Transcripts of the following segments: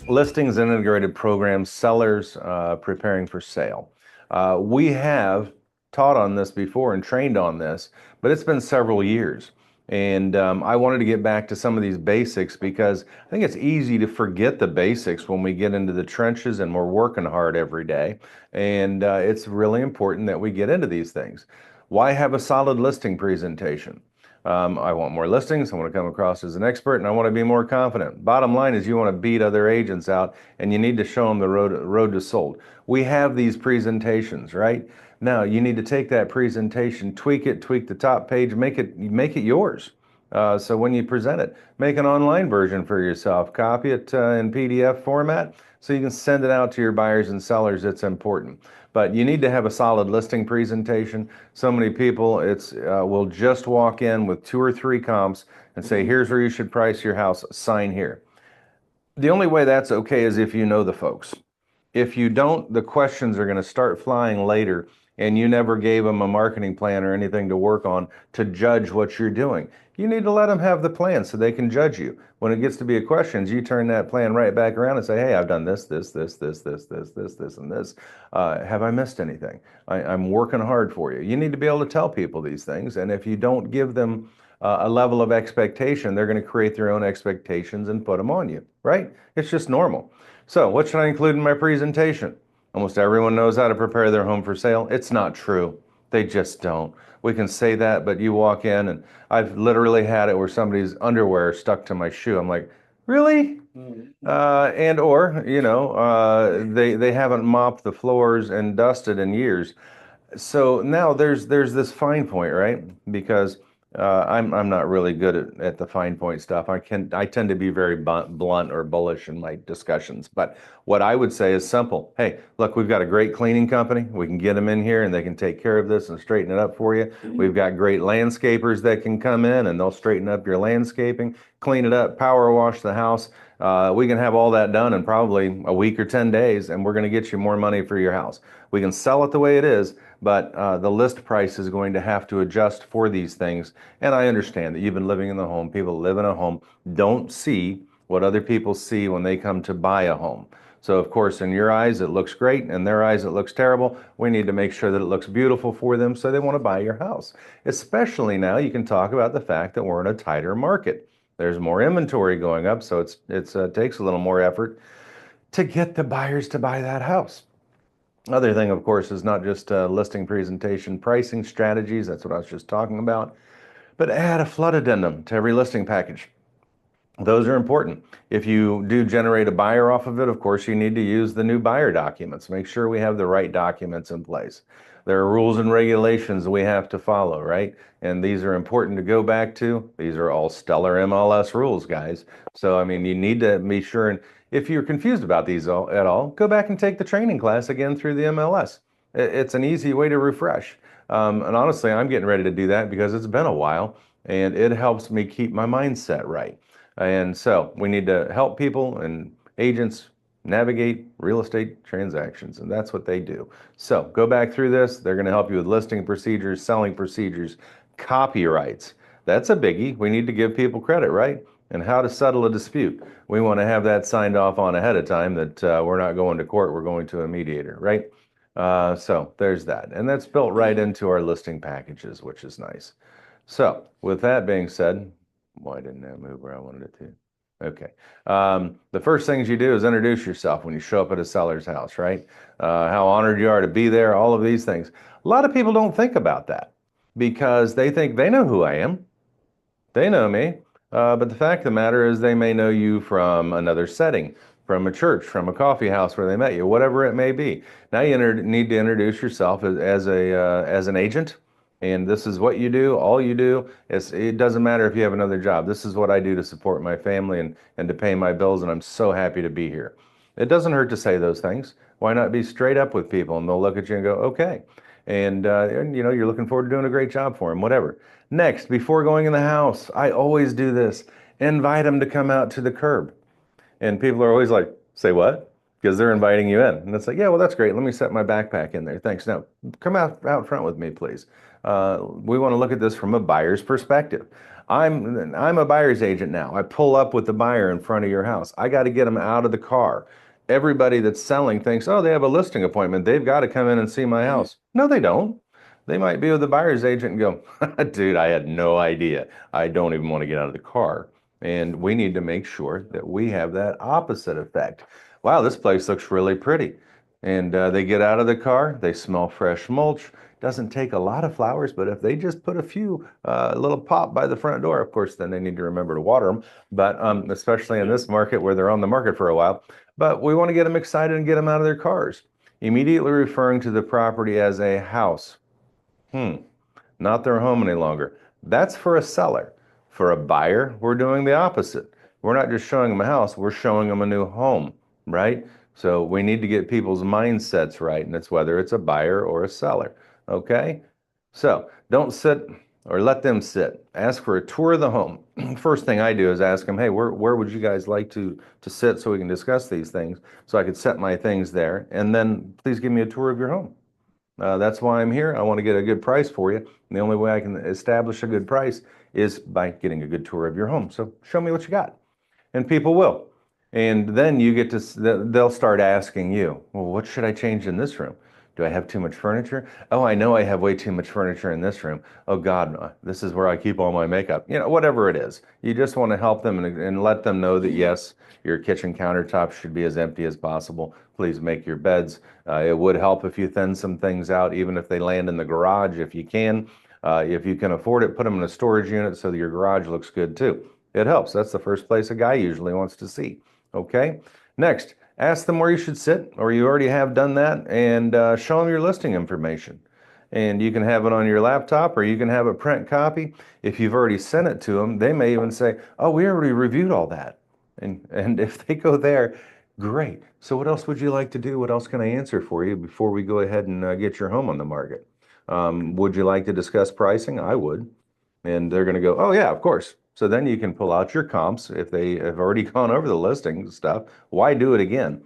Listings and integrated programs, sellers preparing for sale. We have taught on this before and trained on this, but it's been several years. And I wanted to get back to some of these basics because I think it's easy to forget the basics when we get into the trenches and we're working hard every day. And it's really important that we get into these things. Why have a solid listing presentation? I want more listings. I want to come across as an expert and I want to be more confident. Bottom line is you want to beat other agents out and you need to show them the road to sold. We have these presentations, right? Now you need to take that presentation, tweak it, tweak the top page, make it yours. So when you present it, make an online version for yourself, copy it in PDF format so you can send it out to your buyers and sellers. It's important. But you need to have a solid listing presentation. So many people will just walk in with 2 or 3 comps and say, here's where you should price your house, sign here. The only way that's okay is if you know the folks. If you don't, the questions are going to start flying later and you never gave them a marketing plan or anything to work on to judge what you're doing. You need to let them have the plan so they can judge you. When it gets to be a questions, you turn that plan right back around and say, hey, I've done this, and this. Have I missed anything? I'm working hard for you. You need to be able to tell people these things. And if you don't give them a level of expectation, they're going to create their own expectations and put them on you, right? It's just normal. So what should I include in my presentation? Almost everyone knows how to prepare their home for sale. It's not true. They just don't. We can say that, but you walk in and I've literally had it where somebody's underwear stuck to my shoe. I'm like, really? And or, they haven't mopped the floors and dusted in years. So now there's this fine point, right? Because I'm not really good at the fine point stuff. I tend to be very blunt or bullish in my discussions. But what I would say is simple. Hey, look, we've got a great cleaning company. We can get them in here and they can take care of this and straighten it up for you. We've got great landscapers that can come in and they'll straighten up your landscaping, clean it up, power wash the house. We can have all that done in probably a week or 10 days, and we're going to get you more money for your house. We can sell it the way it is, but the list price is going to have to adjust for these things. And I understand that you've been living in the home. People live in a home don't see what other people see when they come to buy a home. So of course, in your eyes, it looks great. In their eyes, it looks terrible. We need to make sure that it looks beautiful for them so they want to buy your house. Especially now, you can talk about the fact that we're in a tighter market. There's more inventory going up, so it takes a little more effort to get the buyers to buy that house. Other thing, of course, is not just listing presentation, pricing strategies. That's what I was just talking about. But add a flood addendum to every listing package. Those are important. If you do generate a buyer off of it, of course, you need to use the new buyer documents. Make sure we have the right documents in place. There are rules and regulations we have to follow, right? And these are important to go back to. These are all stellar MLS rules, guys. So, I mean, you need to be sure. And if you're confused about these at all, go back and take the training class again through the MLS. It's an easy way to refresh. And honestly, I'm getting ready to do that because it's been a while and it helps me keep my mindset right. And so we need to help people and agents navigate real estate transactions, and that's what they do. So go back through this. They're going to help you with listing procedures, selling procedures, copyrights. That's a biggie. We need to give people credit, right? And how to settle a dispute. We want to have that signed off on ahead of time that we're not going to court, we're going to a mediator, right? So there's that. And that's built right into our listing packages, which is nice. So with that being said, why didn't that move where I wanted it to? Okay. The first things you do is introduce yourself when you show up at a seller's house, right? How honored you are to be there, all of these things. A lot of people don't think about that because they think they know who I am. They know me. But the fact of the matter is they may know you from another setting, from a church, from a coffee house where they met you, whatever it may be. Now you need to introduce yourself as an agent. And this is what you do, all you do. It doesn't matter if you have another job. This is what I do to support my family and to pay my bills, and I'm so happy to be here. It doesn't hurt to say those things. Why not be straight up with people and they'll look at you and go, okay. And you're looking forward to doing a great job for them, whatever. Next, before going in the house, I always do this. Invite them to come out to the curb. And people are always like, say what? Because they're inviting you in. And it's like, yeah, well, that's great. Let me set my backpack in there. Thanks. Now, come out front with me, please. We want to look at this from a buyer's perspective. I'm a buyer's agent now. I pull up with the buyer in front of your house. I got to get them out of the car. Everybody that's selling thinks, oh, they have a listing appointment. They've got to come in and see my house. No, they don't. They might be with the buyer's agent and go, dude, I had no idea. I don't even want to get out of the car. And we need to make sure that we have that opposite effect. Wow, this place looks really pretty. And they get out of the car, they smell fresh mulch. Doesn't take a lot of flowers, but if they just put a few little pop by the front door, of course, then they need to remember to water them. But especially in this market where they're on the market for a while. But we want to get them excited and get them out of their cars. Immediately referring to the property as a house. Not their home any longer. That's for a seller. For a buyer, we're doing the opposite. We're not just showing them a house, we're showing them a new home, right? So we need to get people's mindsets right, and it's whether it's a buyer or a seller, okay? So don't sit or let them sit. Ask for a tour of the home. First thing I do is ask them, hey, where would you guys like to sit so we can discuss these things, so I could set my things there, and then please give me a tour of your home. That's why I'm here. I want to get a good price for you. And the only way I can establish a good price is by getting a good tour of your home. So show me what you got. And people will. And then you get to, they'll start asking you, well, what should I change in this room? Do I have too much furniture? Oh, I know I have way too much furniture in this room. Oh God, this is where I keep all my makeup. You know, whatever it is. You just want to help them and let them know that yes, your kitchen countertops should be as empty as possible. Please make your beds. It would help if you thin some things out, even if they land in the garage, if you can. If you can afford it, put them in a storage unit so that your garage looks good too. It helps. That's the first place a guy usually wants to see. Okay. Next, ask them where you should sit, or you already have done that, and show them your listing information. And you can have it on your laptop, or you can have a print copy. If you've already sent it to them, they may even say, oh, we already reviewed all that. And if they go there, great. So what else would you like to do? What else can I answer for you before we go ahead and get your home on the market? Would you like to discuss pricing? I would. And they're going to go, oh, yeah, of course. So then you can pull out your comps. If they have already gone over the listing stuff, why do it again?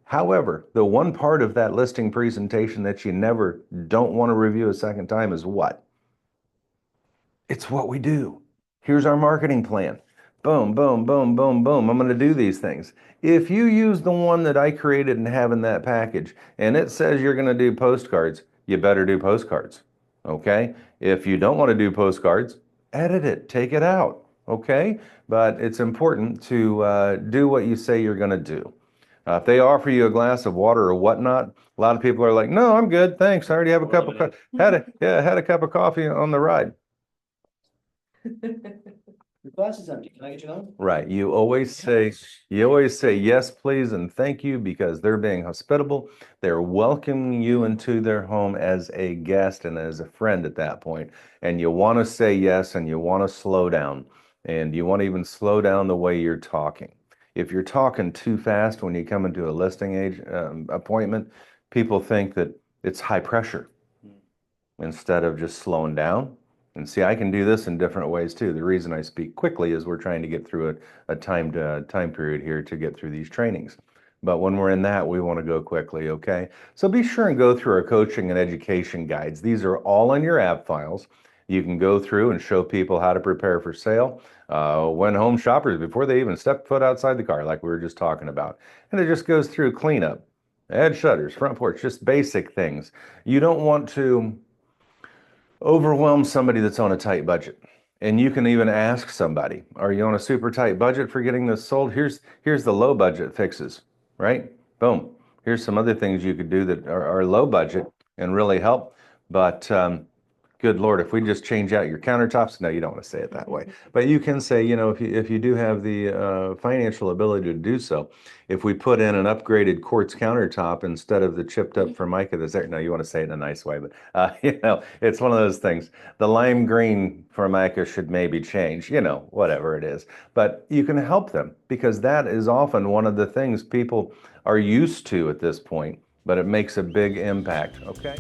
However, the one part of that listing presentation that you never don't want to review a second time is what? It's what we do. Here's our marketing plan. Boom, boom, boom, boom, boom. I'm going to do these things. If you use the one that I created and have in that package, and it says you're going to do postcards, you better do postcards. Okay? If you don't want to do postcards, edit it, take it out. Okay? But it's important to do what you say you're going to do. If they offer you a glass of water or whatnot, a lot of people are like, "No, I'm good, thanks. I already have a cup of had a cup of coffee on the ride." Your glass is empty. Can I get you another? Right. You always say yes, please, and thank you because they're being hospitable. They're welcoming you into their home as a guest and as a friend at that point. And you want to say yes and you want to slow down. And you want to even slow down the way you're talking. If you're talking too fast when you come into a listing appointment, people think that it's high pressure instead of just slowing down. And see, I can do this in different ways too. The reason I speak quickly is we're trying to get through a timed time period here to get through these trainings. But when we're in that, we want to go quickly, okay? So be sure and go through our coaching and education guides. These are all in your app files. You can go through and show people how to prepare for sale when home shoppers, before they even step foot outside the car, like we were just talking about. And it just goes through cleanup, add shutters, front porch, just basic things. You don't want to overwhelm somebody that's on a tight budget. And you can even ask somebody, are you on a super tight budget for getting this sold? Here's the low budget fixes, right? Boom. Here's some other things you could do that are low budget and really help. But good Lord, if we just change out your countertops, no, you don't want to say it that way. But you can say, you know, if you do have the financial ability to do so, if we put in an upgraded quartz countertop instead of the chipped up Formica that's there, no, you want to say it in a nice way, but you know, it's one of those things. The lime green Formica should maybe change, you know, whatever it is. But you can help them because that is often one of the things people are used to at this point, but it makes a big impact, okay?